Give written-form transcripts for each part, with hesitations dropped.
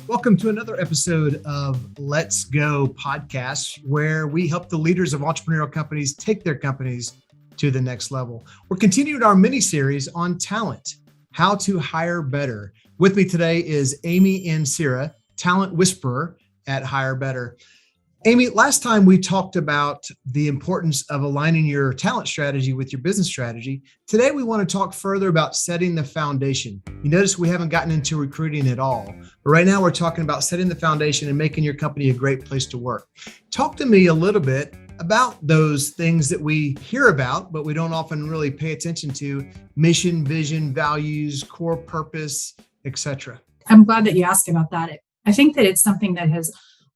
Welcome to another episode of Let's Go podcast, where we help the leaders of entrepreneurial companies take their companies to the next level. We're continuing our mini series on talent, how to hire better. With me today is Amy Ancira, talent whisperer at Hire Better. Amy, last time we talked about the importance of aligning your talent strategy with your business strategy. Today, we want to talk further about setting the foundation. You notice we haven't gotten into recruiting at all, but right now we're talking about setting the foundation and making your company a great place to work. Talk to me a little bit about those things that we hear about, but we don't often really pay attention to: mission, vision, values, core purpose, etc. I'm glad that you asked about that. I think that it's something that has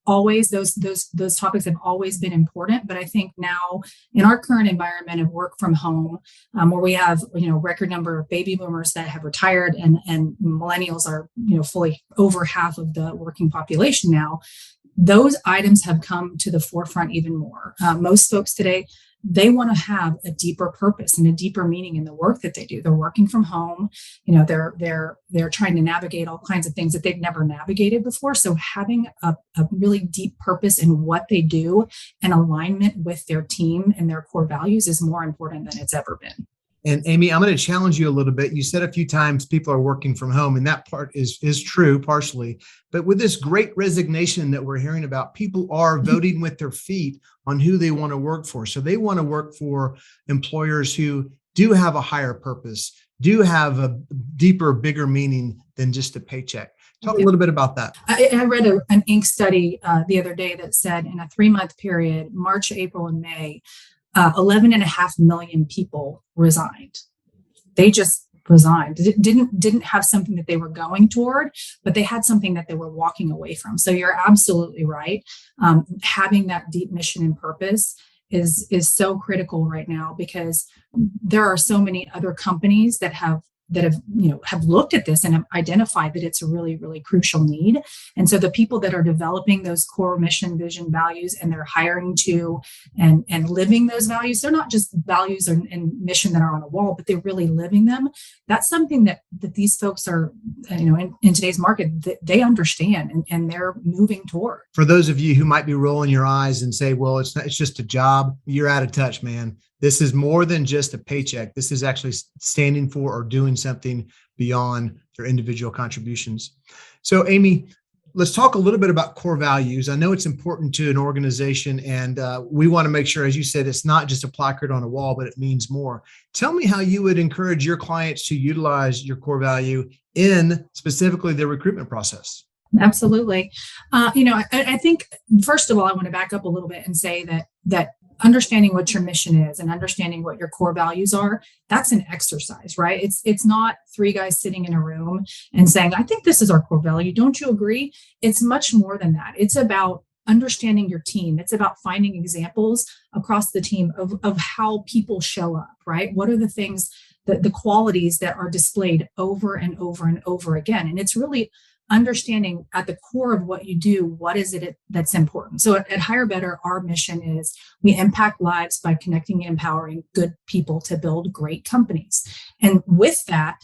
always, those topics have always been important, but I think now in our current environment of work from home, where we have record number of baby boomers that have retired and millennials are fully over half of the working population now, those items have come to the forefront even more. Most folks today, they want to have a deeper purpose and a deeper meaning in the work that they do. They're working from home. They're trying to navigate all kinds of things that they've never navigated before. So having a really deep purpose in what they do and alignment with their team and their core values is more important than it's ever been. And Amy, I'm going to challenge you a little bit. You said a few times people are working from home, and that part is true partially. But with this great resignation that we're hearing about, people are voting with their feet on who they want to work for. So they want to work for employers who do have a higher purpose, do have a deeper, bigger meaning than just a paycheck. Talk a little bit about that. I read an Inc. study the other day that said in a 3-month period, March, April, and May, 11.5 million people resigned. They just resigned. Didn't have something that they were going toward, but they had something that they were walking away from. So you're absolutely right. Having that deep mission and purpose is so critical right now, because there are so many other companies that have looked at this and have identified that it's a really, really crucial need. And so the people that are developing those core mission, vision, values, and they're hiring to and living those values, they're not just values and mission that are on a wall, but they're really living them. That's something that these folks are, in today's market, they understand and they're moving toward. For those of you who might be rolling your eyes and say, well, it's just a job, you're out of touch, man. This is more than just a paycheck. This is actually standing for or doing something beyond their individual contributions. So, Amy, let's talk a little bit about core values. I know it's important to an organization, and we want to make sure, as you said, it's not just a placard on a wall, but it means more. Tell me how you would encourage your clients to utilize your core value in specifically their recruitment process. Absolutely. I think, first of all, I want to back up a little bit and say that understanding what your mission is and understanding what your core values are, that's an exercise, right? It's not 3 guys sitting in a room and saying, I think this is our core value. Don't you agree? It's much more than that. It's about understanding your team. It's about finding examples across the team of how people show up, right? What are the things, the qualities that are displayed over and over and over again? And it's really understanding at the core of what you do, what is it that's important. So at Hire Better, our mission is we impact lives by connecting and empowering good people to build great companies. And with that,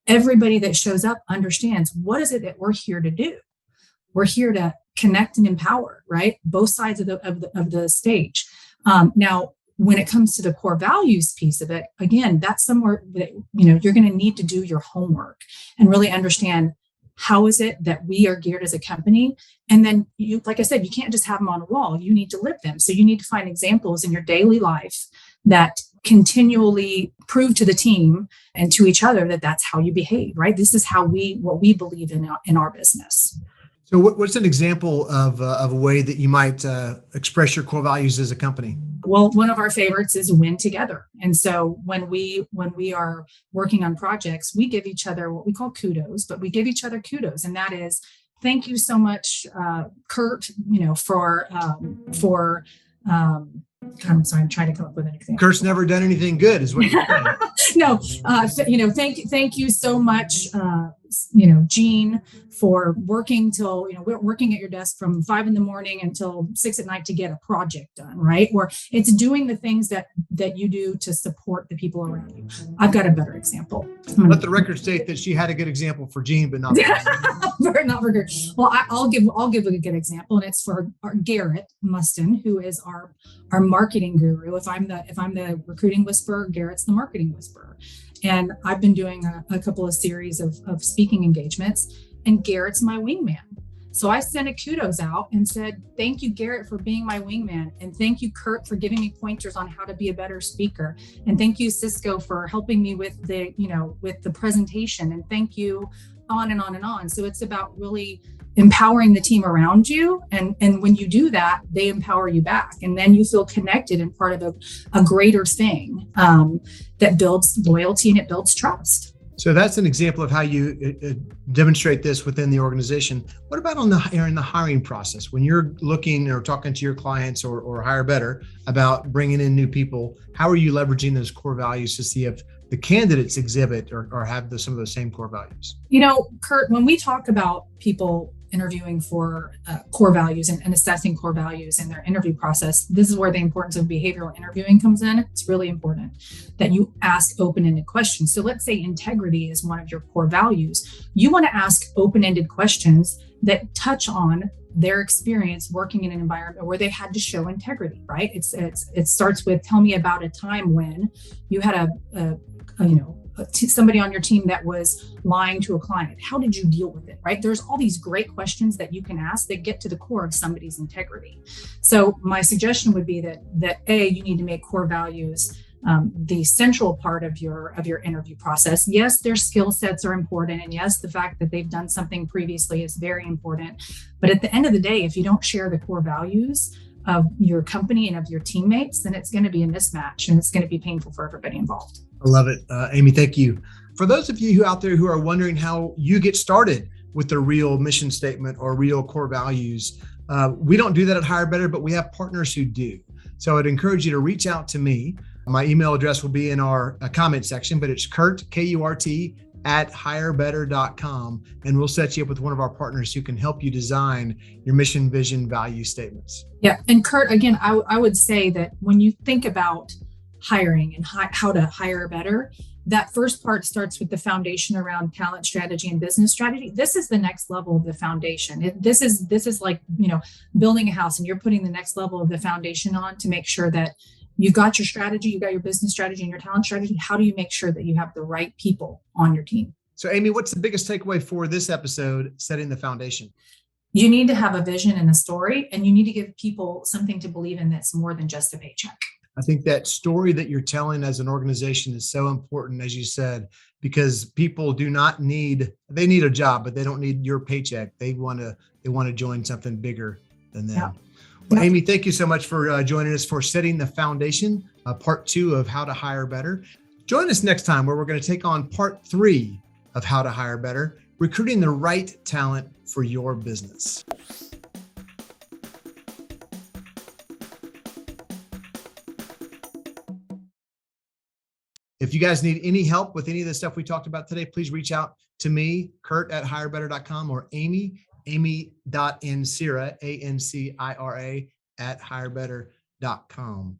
everybody that shows up understands, what is it that we're here to do? We're here to connect and empower, right? Both sides of the stage. Now, when it comes to the core values piece of it, again, that's somewhere that you're going to need to do your homework and really understand, how is it that we are geared as a company? And then you, like I said, you can't just have them on a wall. You need to live them. So you need to find examples in your daily life that continually prove to the team and to each other that that's how you behave, right? This is what we believe in our business. So what's an example of a way that you might express your core values as a company? Well, one of our favorites is win together. And so when we are working on projects, we give each other what we call kudos, but we give each other kudos. And that is, thank you so much, Kurt, for I'm sorry, I'm trying to come up with an example. Kurt's never done anything good, is what you're saying. No, thank you so much, Jean for working till, we're working at your desk from 5 a.m. until 6 p.m. to get a project done, right? Or it's doing the things that you do to support the people around you. I've got a better example. Let the record state that she had a good example for Jean, but not not for her. Well, I'll give a good example, and it's for Garrett Mustin, who is our marketing guru. If I'm the recruiting whisperer, Garrett's the marketing whisperer. And I've been doing a couple of series of speaking engagements, and Garrett's my wingman. So I sent a kudos out and said, thank you, Garrett, for being my wingman. And thank you, Kurt, for giving me pointers on how to be a better speaker. And thank you, Cisco, for helping me with the presentation. And thank you, on and on and on. So it's about really empowering the team around you. And when you do that, they empower you back. And then you feel connected and part of a greater thing that builds loyalty and it builds trust. So that's an example of how you demonstrate this within the organization. What about in the hiring process? When you're looking or talking to your clients or Hire Better about bringing in new people, how are you leveraging those core values to see if the candidates exhibit or have some of those same core values? Kurt, when we talk about people interviewing for core values and assessing core values in their interview process, this is where the importance of behavioral interviewing comes in. It's really important that you ask open-ended questions. So let's say integrity is one of your core values. You want to ask open-ended questions that touch on their experience working in an environment where they had to show integrity, right? It starts with, tell me about a time when you had somebody on your team that was lying to a client. How did you deal with it, right? There's all these great questions that you can ask that get to the core of somebody's integrity. So my suggestion would be that you need to make core values the central part of your interview process. Yes, their skill sets are important. And yes, the fact that they've done something previously is very important. But at the end of the day, if you don't share the core values of your company and of your teammates, then it's going to be a mismatch and it's going to be painful for everybody involved. I love it. Amy, thank you. For those of you out there who are wondering how you get started with the real mission statement or real core values, we don't do that at Hire Better, but we have partners who do. So I'd encourage you to reach out to me. My email address will be in our comment section, but it's Kurt, Kurt, @hirebetter.com. And we'll set you up with one of our partners who can help you design your mission, vision, value statements. Yeah. And Kurt, again, I would say that when you think about hiring and how to hire better, that first part starts with the foundation around talent strategy and business strategy. This is the next level of the foundation. This is like, building a house, and you're putting the next level of the foundation on to make sure that you got your strategy, you got your business strategy and your talent strategy. How do you make sure that you have the right people on your team? So Amy, what's the biggest takeaway for this episode, setting the foundation? You need to have a vision and a story, and you need to give people something to believe in that's more than just a paycheck. I think that story that you're telling as an organization is so important, as you said, because people they need a job, but they don't need your paycheck. They want to join something bigger than them. Yeah. Well, Amy, thank you so much for joining us for Setting the Foundation, part 2 of How to Hire Better. Join us next time where we're going to take on part 3 of How to Hire Better, recruiting the right talent for your business. If you guys need any help with any of the stuff we talked about today, please reach out to me, Kurt @hirebetter.com, or amy.ncira, ANCIRA @hirebetter.com.